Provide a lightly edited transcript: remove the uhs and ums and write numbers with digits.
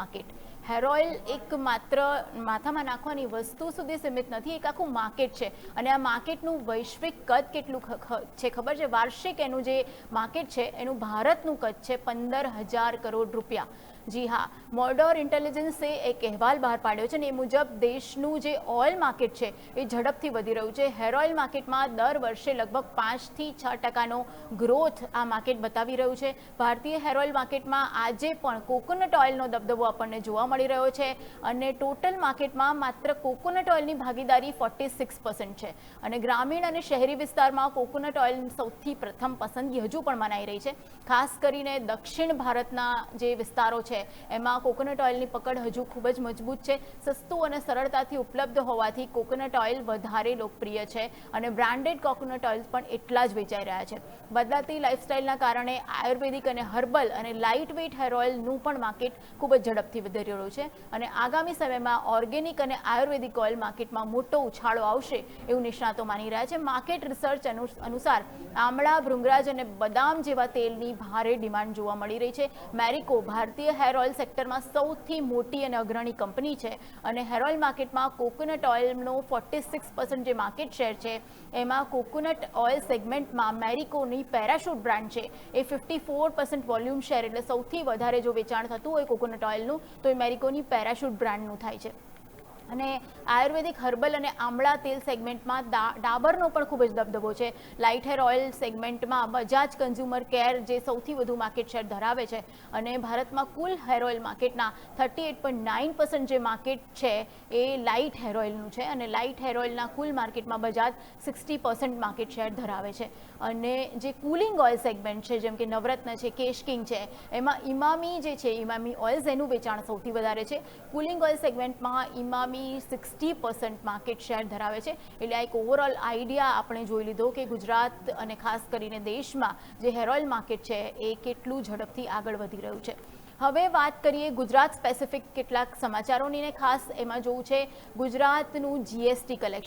Market hair oil એક માત્ર માથામાં નાખવાની વસ્તુ સુધી સીમિત નથી, એક આખું માર્કેટ છે અને આ માર્કેટનું વૈશ્વિક કદ કેટલું છે ખબર છે? વાર્ષિક એનું જે માર્કેટ છે એનું ભારતનું કદ છે 15,000 કરોડ રૂપિયા। જી હા, મોર્ડોર ઇન્ટેલિજન્સે એક અહેવાલ બહાર પાડ્યો છે અને એ મુજબ દેશનું જે ઓઇલ માર્કેટ છે એ ઝડપથી વધી રહ્યું છે। હેર ઓઇલ માર્કેટમાં દર વર્ષે લગભગ 5 થી 6% ગ્રોથ આ માર્કેટ બતાવી રહ્યું છે। ભારતીય હેર ઓઇલ માર્કેટમાં આજે પણ કોકોનટ ઓઇલનો દબદબો આપણને જોવા મળી રહ્યો છે અને ટોટલ માર્કેટમાં માત્ર કોકોનટ ઓઇલની ભાગીદારી 46% છે અને ગ્રામીણ અને શહેરી વિસ્તારમાં કોકોનટ ઓઇલ સૌથી પ્રથમ પસંદગી હજુ પણ મનાઈ રહી છે। ખાસ કરીને દક્ષિણ ભારતના જે વિસ્તારો છે એમાં કોકોનટ ઓઇલની પકડ હજુ ખૂબ જ મજબૂત છે। સસ્તું અને સરળતાથી ઉપલબ્ધ હોવાથી કોકોનટ ઓઇલ વધારે લોકપ્રિય છે અને બ્રાન્ડેડ કોકોનટ ઓઇલ પણ એટલા જ વેચાઈ રહ્યા છે। બદલાતી લાઇફસ્ટાઇલના કારણે આયુર્વેદિક અને હર્બલ અને લાઇટ વેઇટ હેર ઓઇલનું પણ માર્કેટ ખૂબ જ ઝડપથી વધી રહ્યું છે અને આગામી સમયમાં ઓર્ગેનિક અને આયુર્વેદિક ઓઇલ માર્કેટમાં મોટો ઉછાળો આવશે એવું નિષ્ણાતો માની રહ્યા છે। માર્કેટ રિસર્ચ અનુસાર આમળા, ભૃંગરાજ અને બદામ જેવા તેલની ભારે ડિમાન્ડ જોવા મળી રહી છે। મેરિકો ભારતીય હેર ઓઇલ સેક્ટરમાં સૌથી મોટી અને અગ્રણી કંપની છે અને હેર ઓઇલ માર્કેટમાં કોકોનટ ઓઇલનો 46% જે માર્કેટ શેર છે એમાં કોકોનટ ઓઇલ સેગમેન્ટમાં મેરિકોની પેરાશૂટ બ્રાન્ડ છે એ 54% વોલ્યુમ શેર, એટલે સૌથી વધારે જો વેચાણ થતું હોય કોકોનટ ઓઇલનું તો એ મેરિકોની પેરાશૂટ બ્રાન્ડનું થાય છે। અને આયુર્વેદિક, હર્બલ અને આમળા તેલ સેગમેન્ટમાં ડાબરનો પણ ખૂબ જ દબદબો છે। લાઇટ હેર ઓઇલ સેગમેન્ટમાં બજાજ કન્ઝ્યુમર કેર જે સૌથી વધુ માર્કેટ શેર ધરાવે છે અને ભારતમાં કુલ હેર ઓઇલ માર્કેટના 38.9% જે માર્કેટ છે એ લાઇટ હેર ઓઇલનું છે અને લાઇટ હેર ઓઇલના કુલ માર્કેટમાં બજાજ 60% માર્કેટ શેર ધરાવે છે। અને જે કુલિંગ ઓઇલ સેગમેન્ટ છે જેમ કે નવરત્ન છે, કેશ કિંગ છે, એમાં ઇમામી જે છે, ઇમામી ઓઇલ્સ એનું વેચાણ સૌથી વધારે છે। કુલિંગ ઓઇલ સેગમેન્ટમાં ઇમામી 60% માર્કેટ શેર ધરાવે છે। એટલે આ એક ઓવરઓલ આઈડિયા આપણે જોઈ લીધો કે ગુજરાત અને ખાસ કરીને દેશમાં જે હેર ઓઇલ માર્કેટ છે એ કેટલું ઝડપથી આગળ વધી રહ્યું છે। હવે વાત કરીએ ગુજરાત સ્પેસિફિક કેટલાક સમાચારોની ને ખાસ એમાં જોવું છે ગુજરાતનું જીએસટી કલેક્શન।